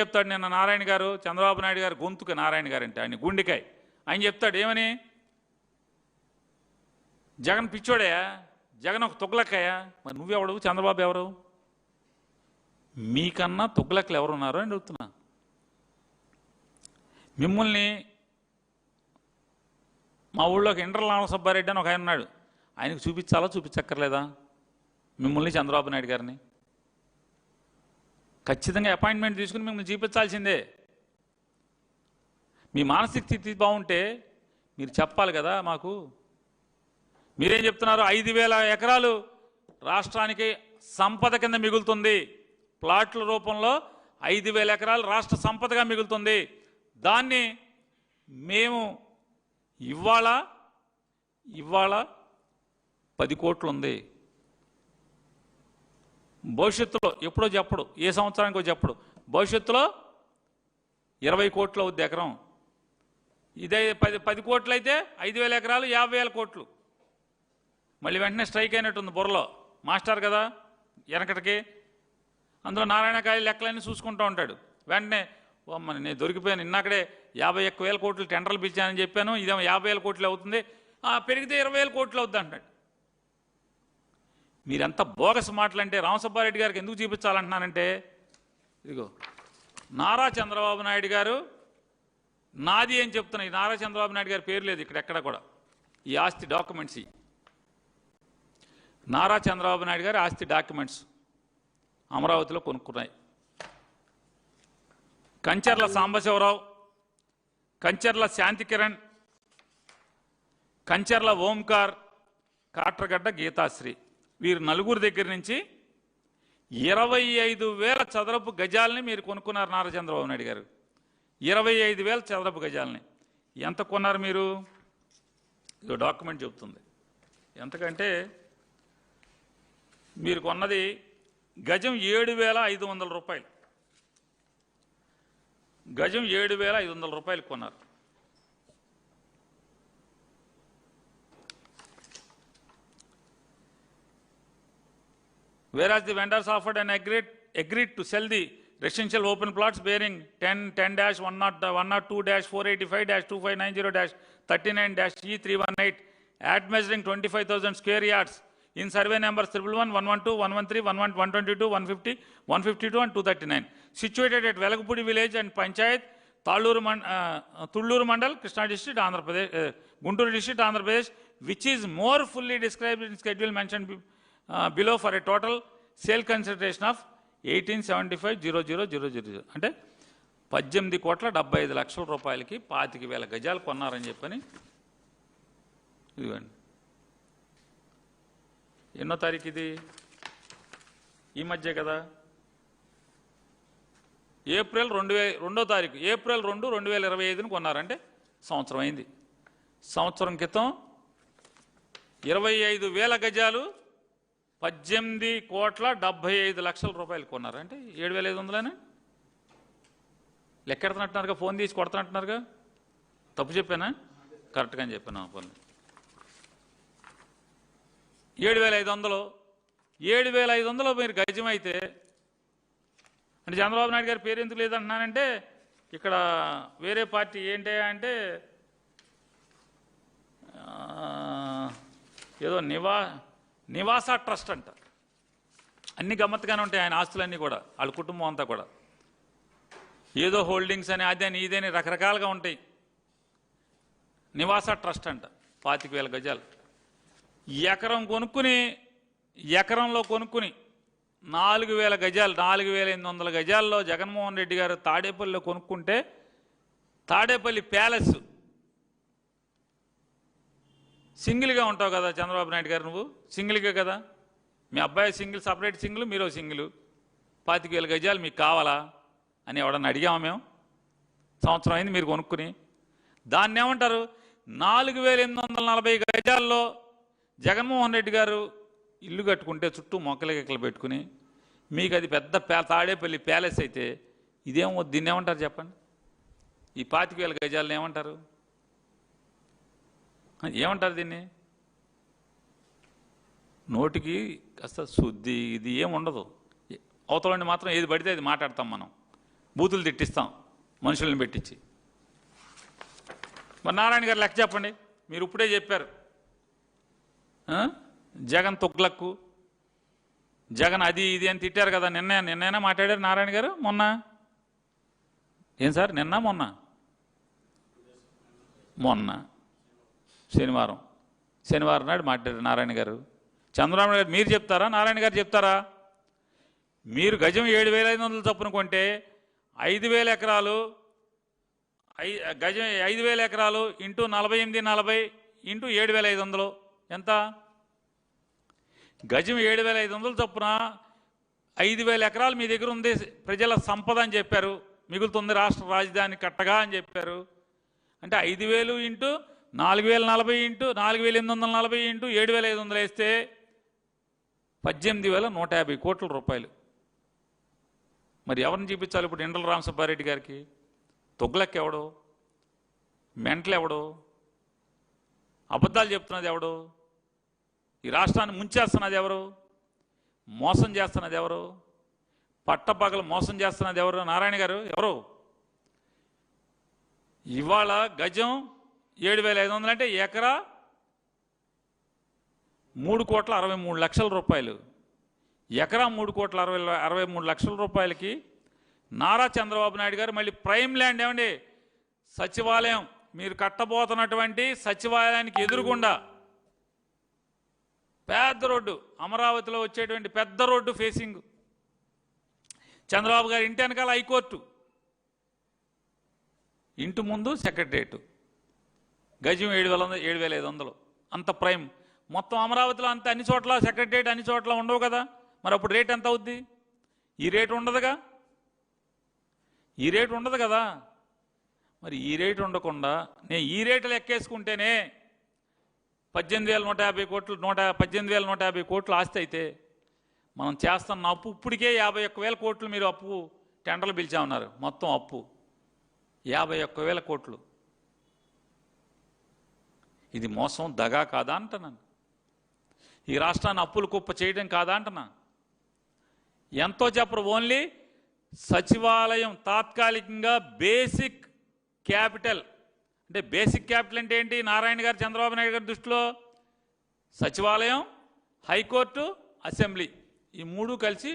చెప్తాడు నిన్న నారాయణ గారు, చంద్రబాబు నాయుడు గారు గొంతుకు నారాయణ గారు అంటే ఆయన గుండెకాయ. ఆయన చెప్తాడు ఏమని, జగన్ పిచ్చోడయా, జగన్ ఒక తుగ్లక్కయ్యా. మరి నువ్వెవడు, చంద్రబాబు ఎవరు? మీకన్నా తుగ్లక్కలు ఎవరున్నారు అని అడుగుతున్నా. మిమ్మల్ని మా ఊళ్ళోకి ఇంటర్ రామసుబ్బారెడ్డి అని ఒక ఆయన ఉన్నాడు, ఆయనకు చూపించాలా చూపించక్కర్లేదా? మిమ్మల్ని చంద్రబాబు నాయుడు గారిని ఖచ్చితంగా అపాయింట్మెంట్ తీసుకుని మిమ్మల్ని చూపించాల్సిందే. మీ మానసిక స్థితి బాగుంటే మీరు చెప్పాలి కదా మాకు. మీరేం చెప్తున్నారు? 5,000 ఎకరాలు రాష్ట్రానికి సంపద కింద మిగులుతుంది, ప్లాట్ల రూపంలో 5,000 ఎకరాలు రాష్ట్ర సంపదగా మిగులుతుంది. దాన్ని మేము ఇవాళ 10 కోట్లు ఉంది, భవిష్యత్తులో ఎప్పుడో చెప్పడు, ఏ సంవత్సరానికో చెప్పడు, భవిష్యత్తులో 20 కోట్లు అవుద్ది ఎకరం. ఇదే 10 కోట్లు అయితే 5,000 ఎకరాలు 50,000 కోట్లు. మళ్ళీ వెంటనే స్ట్రైక్ అయినట్టుంది బుర్రలో, మాస్టర్ కదా వెనకటికి. అందులో నారాయణకాయలు లెక్కలన్నీ చూసుకుంటూ ఉంటాడు. వెంటనే మన నేను దొరికిపోయాను, ఇన్నాకడే 51,000 కోట్లు టెండర్లు పిలిచానని చెప్పాను, ఇదేమో 50,000 కోట్లు అవుతుంది, పెరిగితే 20,000 కోట్లు అవుద్ది అంటాడు. మీరెంత బోగస్ మాటలంటే రామసుబ్బారెడ్డి గారికి ఎందుకు చూపించాలంటున్నానంటే, ఇదిగో నారా చంద్రబాబు నాయుడు గారు నాది అని చెప్తున్నా. ఈ నారా చంద్రబాబు నాయుడు గారి పేరు లేదు ఇక్కడ ఎక్కడ కూడా. ఈ ఆస్తి డాక్యుమెంట్స్, నారా చంద్రబాబు నాయుడు గారి ఆస్తి డాక్యుమెంట్స్ అమరావతిలో కొనుక్కున్నాయి. కంచర్ల సాంబశివరావు, కంచర్ల శాంతికిరణ్, కంచర్ల ఓంకార్, కాట్రగడ్డ గీతాశ్రీ, వీరు నలుగురు దగ్గర నుంచి 25,000 చదరపు గజాలని మీరు కొనుక్కున్నారు నారా చంద్రబాబు నాయుడు గారు. 25,000 చదరపు గజాలని ఎంత కొన్నారు మీరు? ఇది డాక్యుమెంట్ చెబుతుంది. ఎంతకంటే మీరు కొన్నది గజం 7,500 రూపాయలు, గజం 7,500 రూపాయలు కొన్నారు. Whereas the vendors offered and agreed to sell the residential open plots bearing 10-102-485-2590-39-E318 at measuring 25,000 square yards in survey numbers 111, 112, 113, 122, 150, 152 and 239, situated at Velagapudi village and Panchayat, Tulluru Mandal, Krishna district, Andhra Pradesh, Guntur district, Andhra Pradesh, which is more fully described in schedule mentioned below for a total sale consideration of 1875,000. అంటే 18,75,00,000 రూపాయలకి 25,000 గజాలు కొన్నారని చెప్పని. ఇదిగోండి, ఎన్నో తారీఖు ఇది? ఈ మధ్య కదా, ఏప్రిల్ 2వ తారీఖు, ఏప్రిల్ 2, 2025 కొన్నారంటే సంవత్సరం అయింది. సంవత్సరం క్రితం 25,000 గజాలు 18,75,00,000 రూపాయలు కొన్నారంటే 7,500 లెక్కెడుతున్నట్టున్నారుగా, ఫోన్ తీసి కొడుతున్నట్టున్నారుగా. తప్పు చెప్పానా? కరెక్ట్గా అని చెప్పాను. ఫోన్ 7,500 మీరు గజం అయితే, అంటే చంద్రబాబు నాయుడు గారి పేరు ఎందుకు లేదంటున్నానంటే, ఇక్కడ వేరే పార్టీ ఏంటి అంటే ఏదో నివాస ట్రస్ట్ అంట. అన్ని గమ్మత్తుగానే ఉంటాయి ఆయన ఆస్తులన్నీ కూడా, వాళ్ళ కుటుంబం అంతా కూడా. ఏదో హోల్డింగ్స్ అని అదని ఇదని రకరకాలుగా ఉంటాయి. నివాస ట్రస్ట్ అంట, 25,000 గజాలు ఎకరంలో కొనుక్కుని 4,000 గజాలు, 4,800 గజాల్లో జగన్మోహన్ రెడ్డి గారు తాడేపల్లిలో కొనుక్కుంటే, తాడేపల్లి ప్యాలెస్, సింగిల్గా ఉంటావు కదా చంద్రబాబు నాయుడు గారు, నువ్వు సింగిల్గా కదా, మీ అబ్బాయి సింగిల్, సపరేట్ సింగిల్, మీరు సింగిల్, 25,000 గజాలు మీకు కావాలా అని ఎవడన్నా అడిగామా మేము? సంవత్సరం అయింది మీరు కొనుక్కుని. దాన్ని ఏమంటారు? 4,840 గజాల్లో జగన్మోహన్ రెడ్డి గారు ఇల్లు కట్టుకుంటే చుట్టూ మొక్కలు గిక్కలు పెట్టుకుని, మీకు అది పెద్ద తాడేపల్లి ప్యాలెస్ అయితే ఇదేమో, దీన్ని ఏమంటారు చెప్పండి? ఈ 25,000 గజాలను ఏమంటారు? ఏమంటారు దీన్ని? నోటికి కాస్త శుద్ధి ఇది ఏముండదు. అవతలని మాత్రం ఏది పడితే అది మాట్లాడతాం మనం. బూతులు తిట్టిస్తాం మనుషుల్ని పెట్టించి. మరి నారాయణ గారు లెక్క చెప్పండి. మీరు ఇప్పుడే చెప్పారు జగన్ తొగ్లక్కు, జగన్ అది ఇది అని తిట్టారు కదా. నిన్నైనా మాట్లాడారు నారాయణ గారు? మొన్న ఏం సార్? మొన్న శనివారం నాడు మాట్లాడారు నారాయణ గారు. చంద్రబాబు నాయుడు మీరు చెప్తారా, నారాయణ గారు చెప్తారా? మీరు గజం 7,500 చొప్పున కొంటే 5,000 ఎకరాలు, గజం 5,000 ఎకరాలు ఇంటూ 4840 ఇంటూ 7,500 ఎంత? గజం 7,500 చొప్పున 5,000 ఎకరాలు మీ దగ్గర ఉంది ప్రజల సంపద అని చెప్పారు. మిగులుతుంది రాష్ట్ర రాజధాని కట్టగా అని చెప్పారు. అంటే 5,000 ఇంటూ 4,040 ఇంటూ 4,840 ఇంటూ 7,500 వేస్తే 18,150 కోట్ల రూపాయలు. మరి ఎవరిని చూపించాలి ఇప్పుడు? ఇండల రామసుబ్బారెడ్డి గారికి? తొగ్లక్ ఎవడో? మెంటలు ఎవడో? అబద్ధాలు చెప్తున్నది ఎవడు? ఈ రాష్ట్రాన్ని ముంచేస్తున్నది ఎవరు? మోసం చేస్తున్నది ఎవరు? పట్టపగలు మోసం చేస్తున్నది ఎవరు? నారాయణ గారు ఎవరు? ఇవాళ గజం 7,500 అంటే ఎకరా 3,63,00,000 రూపాయలు. ఎకరా 3,63,00,000 రూపాయలకి నారా చంద్రబాబు నాయుడు గారు మళ్ళీ ప్రైమ్ ల్యాండ్ ఏమండి సచివాలయం, మీరు కట్టబోతున్నటువంటి సచివాలయానికి ఎదురుగుండా పెద్ద రోడ్డు, అమరావతిలో వచ్చేటువంటి పెద్ద రోడ్డు ఫేసింగ్, చంద్రబాబు గారి ఇంటి వెనకాల హైకోర్టు, ఇంటి ముందు సెక్రటరియట్, గజం 7,500 అంత ప్రైమ్. మొత్తం అమరావతిలో అంత అన్ని చోట్ల సెక్రటరియట్ అన్ని చోట్ల ఉండవు కదా. మరి అప్పుడు రేట్ ఎంత అవుద్ది? ఈ రేటు ఉండదుగా, ఈ రేటు ఉండదు కదా. మరి ఈ రేటు ఉండకుండా నేను ఈ రేట్లు ఎక్కేసుకుంటేనే 18,150 కోట్లు 18,150 కోట్లు ఆస్తి అయితే మనం చేస్తున్న అప్పు ఇప్పటికే 51,000 కోట్లు. మీరు అప్పు టెండర్లు పిలిచామన్నారు, మొత్తం అప్పు 51,000 కోట్లు. ఇది మోసం, దగా కాదా అంటున్నాను. ఈ రాష్ట్రాన్ని అప్పులు కుప్ప చేయడం కాదా అంటున్నా. ఎంతో చెప్పరు, ఓన్లీ సచివాలయం తాత్కాలికంగా బేసిక్ క్యాపిటల్. అంటే బేసిక్ క్యాపిటల్ అంటే ఏంటి? నారాయణ గారు చంద్రబాబు నాయుడు గారి దృష్టిలో సచివాలయం, హైకోర్టు, అసెంబ్లీ ఈ మూడు కలిసి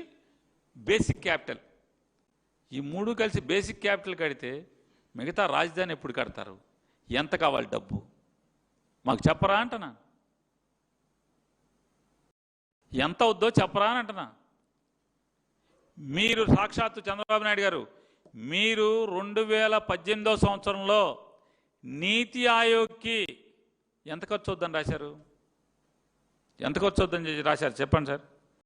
బేసిక్ క్యాపిటల్. ఈ మూడు కలిసి బేసిక్ క్యాపిటల్ కడితే మిగతా రాజధాని ఎప్పుడు కడతారు? ఎంత కావాలి డబ్బు? మాకు చెప్పరా అంటున్నా. ఎంత అవుద్దో చెప్పరా అని అంటున్నా. మీరు సాక్షాత్తు చంద్రబాబు నాయుడు గారు మీరు 2018 సంవత్సరంలో నీతి ఆయోగ్కి ఎంత ఖర్చు అవుద్దని రాశారు? ఎంత ఖర్చు అవుద్దని రాశారు చెప్పండి సార్.